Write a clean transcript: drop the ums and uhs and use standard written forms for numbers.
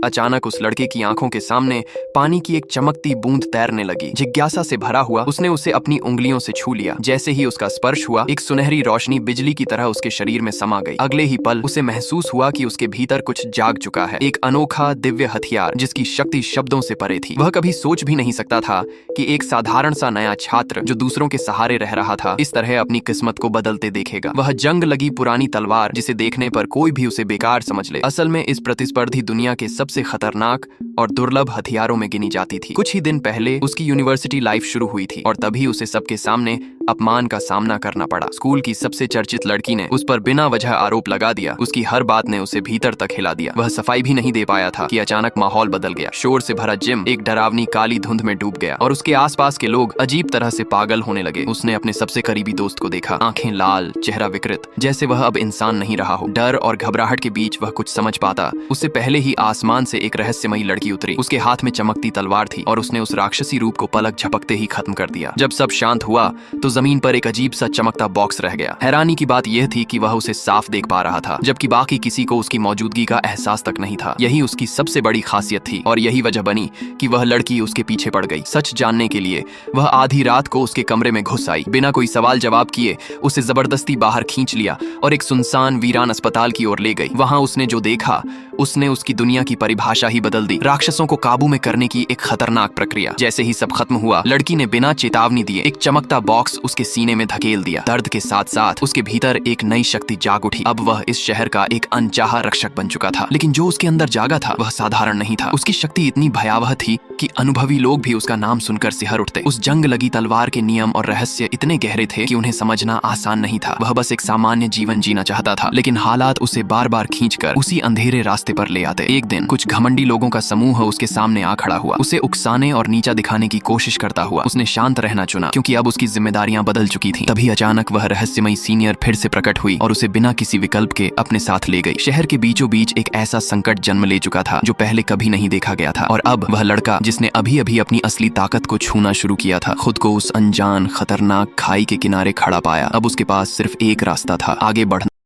अचानक उस लड़के की आंखों के सामने पानी की एक चमकती बूंद तैरने लगी। जिज्ञासा से भरा हुआ उसने उसे अपनी उंगलियों से छू लिया। जैसे ही उसका स्पर्श हुआ, एक सुनहरी रोशनी बिजली की तरह उसके शरीर में समा गई। अगले ही पल उसे महसूस हुआ कि उसके भीतर कुछ जाग चुका है, एक अनोखा दिव्य हथियार जिसकी शक्ति शब्दों से परे थी। वह कभी सोच भी नहीं सकता था कि एक साधारण सा नया छात्र जो दूसरों के सहारे रह रहा था, इस तरह अपनी किस्मत को बदलते देखेगा। वह जंग लगी पुरानी तलवार जिसे देखने पर कोई भी उसे बेकार समझ ले, असल में इस प्रतिस्पर्धी दुनिया के सबसे खतरनाक और दुर्लभ हथियारों में गिनी जाती थी। कुछ ही दिन पहले उसकी यूनिवर्सिटी लाइफ शुरू हुई थी और तभी उसे सबके सामने अपमान का सामना करना पड़ा। स्कूल की सबसे चर्चित लड़की ने उस पर बिना वजह आरोप लगा दिया। उसकी हर बात ने उसे भीतर तक हिला दिया। वह सफाई भी नहीं दे पाया था कि अचानक माहौल बदल गया। शोर से भरा जिम एक डरावनी काली धुंध में डूब गया और उसके आसपास के लोग अजीब तरह से पागल होने लगे। उसने अपने सबसे करीबी दोस्त को देखा, आंखें लाल, चेहरा विकृत, जैसे वह अब इंसान नहीं रहा हो। डर और घबराहट के बीच वह कुछ समझ पाता। उससे पहले ही आसमान से एक रहस्यमयी लड़की उतरी। उसके हाथ में चमकती तलवार थी और उसने उस राक्षसी रूप को पलक झपकते ही खत्म कर दिया। जब सब शांत हुआ तो जमीन पर एक अजीब सा चमकता बॉक्स रह गया। हैरानी की बात यह थी कि वह उसे साफ देख पा रहा था, जबकि बाकी किसी को उसकी मौजूदगी का एहसास तक नहीं था। यही उसकी सबसे बड़ी खासियत थी और यही वजह बनी कि वह लड़की उसके पीछे पड़ गई। सच जानने के लिए वह आधी रात को उसके कमरे में घुस आई। बिना कोई सवाल जवाब किए उसे जबरदस्ती बाहर खींच लिया और एक सुनसान वीरान अस्पताल की ओर ले गई। वहां उसने जो देखा, उसने उसकी दुनिया की परिभाषा ही बदल दी। राक्षसों को काबू में करने की एक खतरनाक प्रक्रिया। जैसे ही सब खत्म हुआ, लड़की ने बिना चेतावनी दिए एक चमकता बॉक्स उसके सीने में धकेल दिया। दर्द के साथ साथ उसके भीतर एक नई शक्ति जाग उठी। अब वह इस शहर का एक अनचाहा रक्षक बन चुका था। लेकिन जो उसके अंदर जागा था वह साधारण नहीं था। उसकी शक्ति इतनी भयावह थी कि अनुभवी लोग भी उसका नाम सुनकर सिहर उठते। उस जंग लगी तलवार के नियम और रहस्य इतने गहरे थे कि उन्हें समझना आसान नहीं था। वह बस एक सामान्य जीवन जीना चाहता था, लेकिन हालात उसे बार बार खींचकर उसी अंधेरे रास्ते पर ले आते। एक दिन कुछ घमंडी लोगों का समूह उसके सामने आ खड़ा हुआ। उसे उकसाने और नीचा दिखाने की कोशिश करता हुआ उसने शांत रहना चुना, क्योंकि अब उसकी जिम्मेदारियां बदल चुकी थीं। तभी अचानक वह रहस्यमयी सीनियर फिर से प्रकट हुई और उसे बिना किसी विकल्प के अपने साथ ले गई। शहर के बीचों बीच एक ऐसा संकट जन्म ले चुका था जो पहले कभी नहीं देखा गया था। और अब वह लड़का जिसने अभी अभी अपनी असली ताकत को छूना शुरू किया था, खुद को उस अनजान खतरनाक खाई के किनारे खड़ा पाया। अब उसके पास सिर्फ एक रास्ता था, आगे बढ़ना